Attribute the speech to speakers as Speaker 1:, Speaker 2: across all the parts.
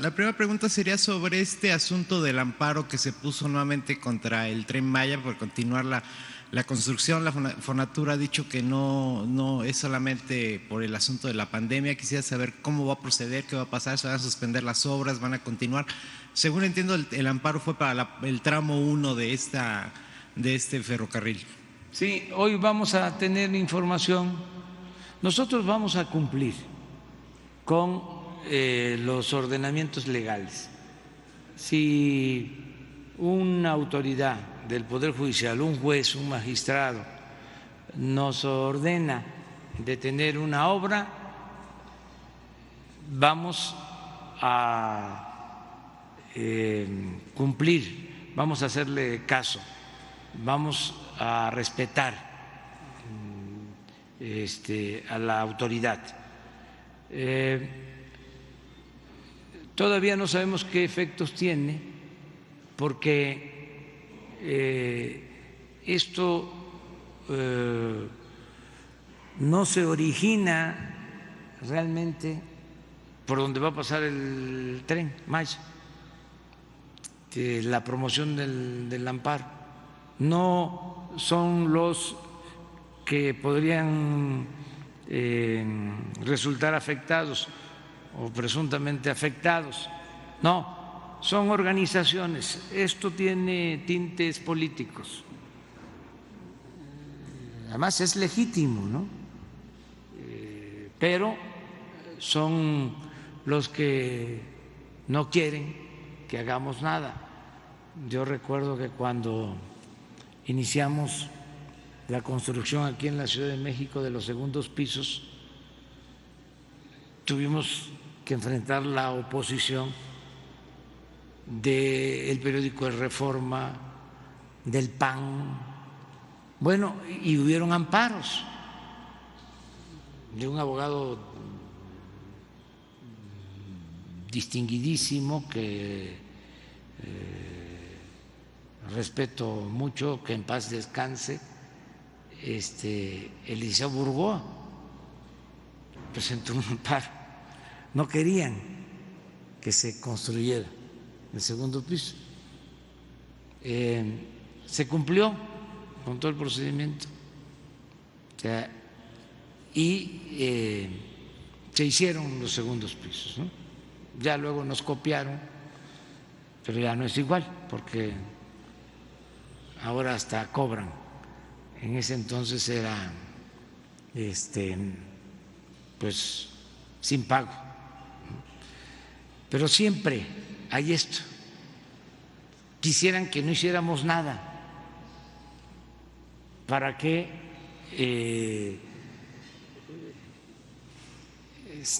Speaker 1: La primera pregunta sería sobre este asunto del amparo que se puso nuevamente contra el Tren Maya por continuar la construcción. La Fonatur ha dicho que no es solamente por el asunto de la pandemia. Quisiera saber cómo va a proceder, qué va a pasar, se van a suspender las obras, van a continuar. Según entiendo, el amparo fue para el tramo 1 de este ferrocarril.
Speaker 2: Sí, hoy vamos a tener información. Nosotros vamos a cumplir con los ordenamientos legales. Si una autoridad del Poder Judicial, un juez, un magistrado, nos ordena detener una obra, vamos a cumplir, vamos a hacerle caso, vamos a respetar a la autoridad. Todavía no sabemos qué efectos tiene, porque esto no se origina realmente por donde va a pasar el Tren Maya, la promoción del amparo. No son los que podrían resultar afectados o presuntamente afectados. No, son organizaciones. Esto tiene tintes políticos. Además es legítimo, ¿no? Pero son los que no quieren que hagamos nada. Yo recuerdo que cuando iniciamos la construcción aquí en la Ciudad de México de los segundos pisos, tuvimos que enfrentar la oposición del periódico El Reforma, del PAN, bueno, y hubieron amparos de un abogado distinguidísimo que respeto mucho, que en paz descanse, Eliseo Burgoa presentó un amparo. No querían que se construyera el segundo piso. Se cumplió con todo el procedimiento, y se hicieron los segundos pisos, ¿no? Ya luego nos copiaron, pero ya no es igual, porque ahora hasta cobran. En ese entonces era pues sin pago. Pero siempre hay esto. Quisieran que no hiciéramos nada para que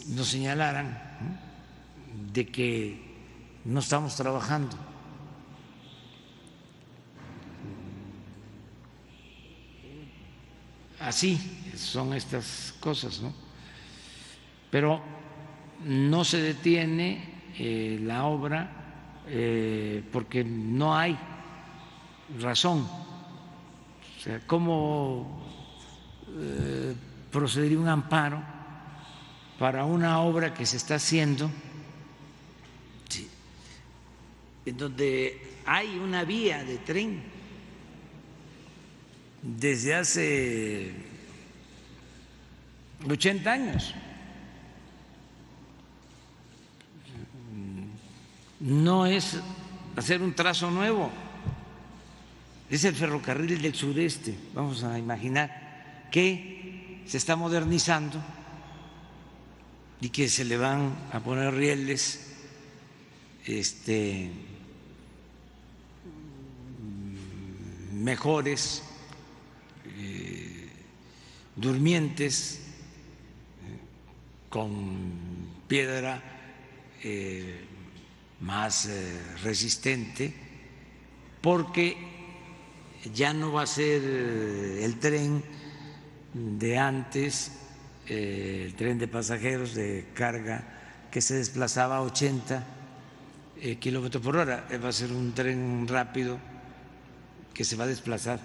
Speaker 2: nos señalaran, ¿no?, de que no estamos trabajando. Así son estas cosas, ¿no? Pero no se detiene la obra porque no hay razón. O sea, ¿cómo procedería un amparo para una obra que se está haciendo, sí, en donde hay una vía de tren desde hace 80 años? No es hacer un trazo nuevo, es el ferrocarril del sureste. Vamos a imaginar que se está modernizando y que se le van a poner rieles mejores, durmientes, con piedra más resistente, porque ya no va a ser el tren de antes, el tren de pasajeros de carga que se desplazaba a 80 kilómetros por hora. Va a ser un tren rápido que se va a desplazar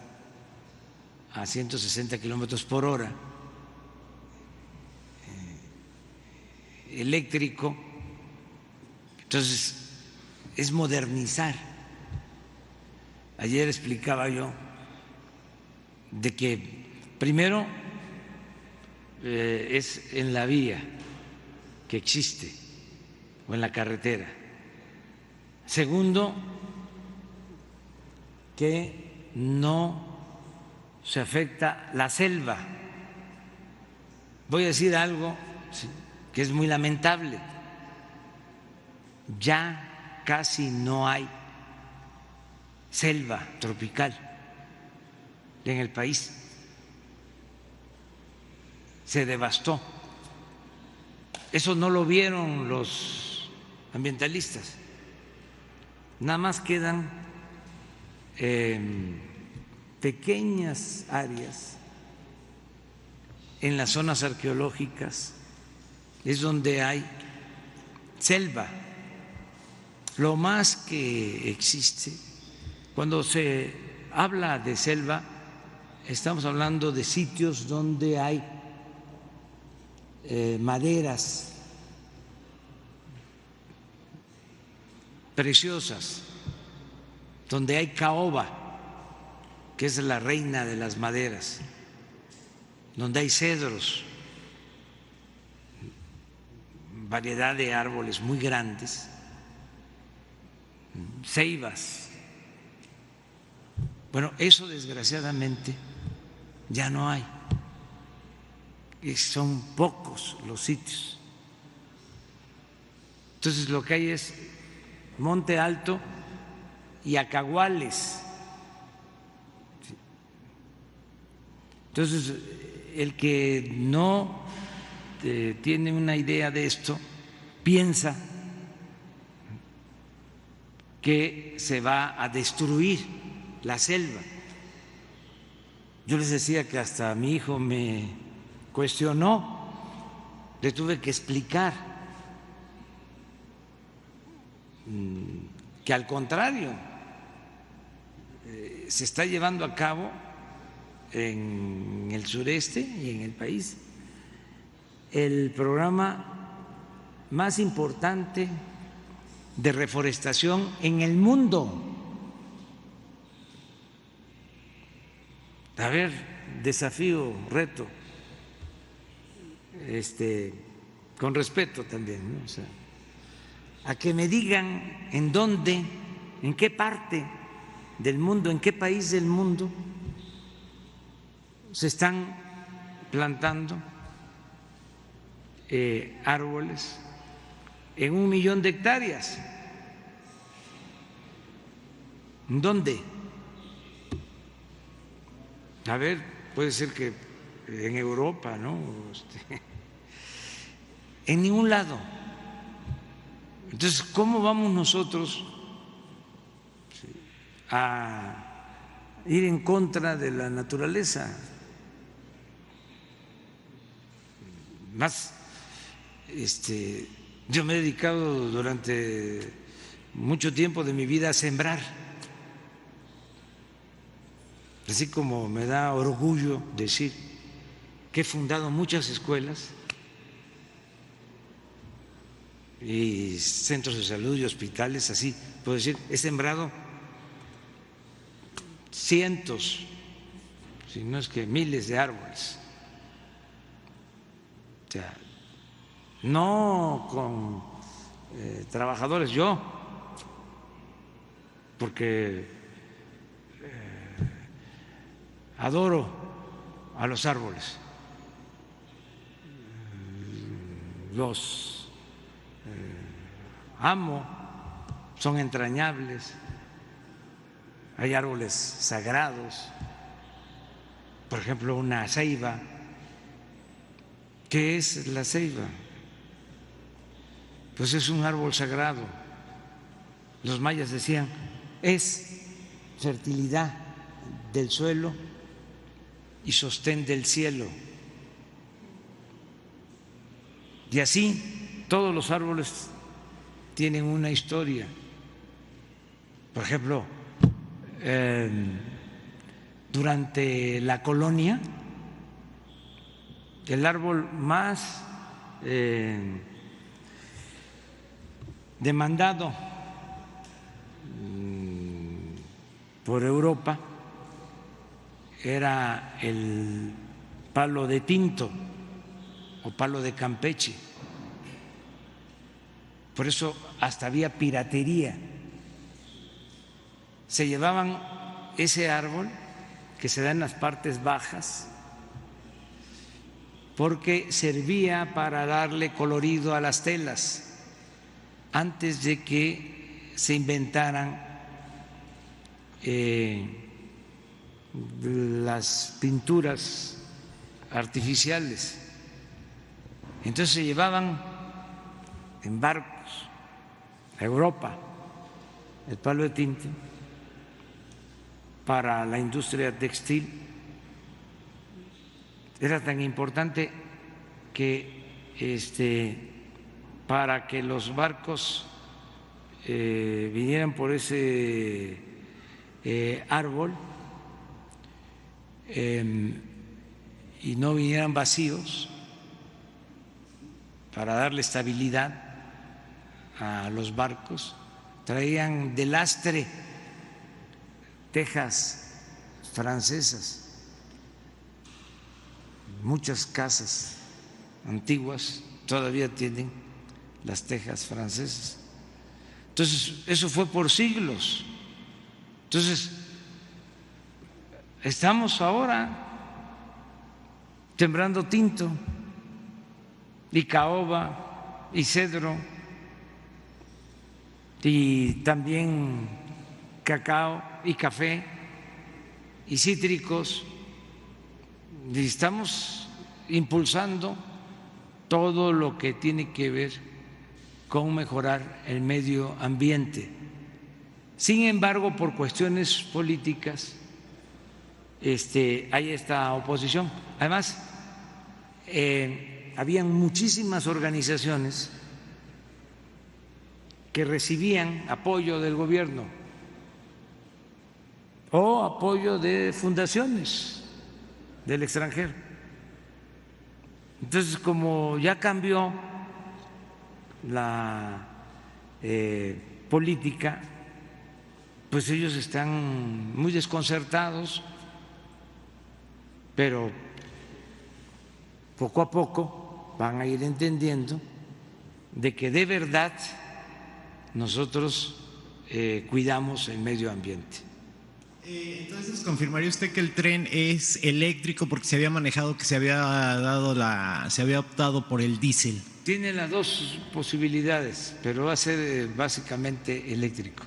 Speaker 2: a 160 kilómetros por hora, eléctrico, Entonces, es modernizar. Ayer explicaba yo de que primero es en la vía que existe o en la carretera. Segundo, que no se afecta la selva. Voy a decir algo que es muy lamentable. Ya casi no hay selva tropical en el país. Se devastó. Eso no lo vieron los ambientalistas. Nada más quedan pequeñas áreas en las zonas arqueológicas, es donde hay selva. Lo más que existe, cuando se habla de selva, estamos hablando de sitios donde hay maderas preciosas, donde hay caoba, que es la reina de las maderas, donde hay cedros, variedad de árboles muy grandes, ceibas. Bueno, eso desgraciadamente ya no hay. Y son pocos los sitios. Entonces lo que hay es monte alto y acahuales. Entonces, el que no tiene una idea de esto piensa que se va a destruir la selva. Yo les decía que hasta mi hijo me cuestionó, le tuve que explicar que al contrario, se está llevando a cabo en el sureste y en el país el programa más importante de reforestación en el mundo. A ver, desafío, reto, con respeto también, ¿no? O sea, a que me digan en dónde, en qué parte del mundo, en qué país del mundo se están plantando árboles en 1 millón de hectáreas. ¿En dónde? A ver, puede ser que en Europa, ¿no? En ningún lado. Entonces, ¿cómo vamos nosotros a ir en contra de la naturaleza? Más, yo me he dedicado durante mucho tiempo de mi vida a sembrar, así como me da orgullo decir que he fundado muchas escuelas y centros de salud y hospitales, así puedo decir, he sembrado cientos, si no es que miles de árboles. O sea, no con trabajadores, yo, porque adoro a los árboles, los amo, son entrañables, hay árboles sagrados, por ejemplo, una ceiba. ¿Qué es la ceiba? Pues es un árbol sagrado. Los mayas decían, es fertilidad del suelo y sostén del cielo. Y así todos los árboles tienen una historia. Por ejemplo, durante la colonia, el árbol más demandado por Europa era el palo de tinto o palo de Campeche. Por eso hasta había piratería. Se llevaban ese árbol que se da en las partes bajas porque servía para darle colorido a las telas antes de que se inventaran las pinturas artificiales. Entonces se llevaban en barcos a Europa el palo de tinto para la industria textil. Era tan importante que para que los barcos vinieran por ese árbol y no vinieran vacíos, para darle estabilidad a los barcos, traían de lastre tejas francesas. Muchas casas antiguas todavía tienen las tejas francesas. Entonces, eso fue por siglos. Entonces, estamos ahora sembrando tinto y caoba y cedro y también cacao y café y cítricos, y estamos impulsando todo lo que tiene que ver con mejorar el medio ambiente. Sin embargo, por cuestiones políticas hay esta oposición. Además, habían muchísimas organizaciones que recibían apoyo del gobierno o apoyo de fundaciones del extranjero. Entonces, como ya cambió la política, pues ellos están muy desconcertados, pero poco a poco van a ir entendiendo de que de verdad nosotros cuidamos el medio ambiente.
Speaker 1: Entonces, ¿confirmaría usted que el tren es eléctrico porque se había manejado que se había optado por el diésel?
Speaker 2: Tiene las dos posibilidades, pero va a ser básicamente eléctrico.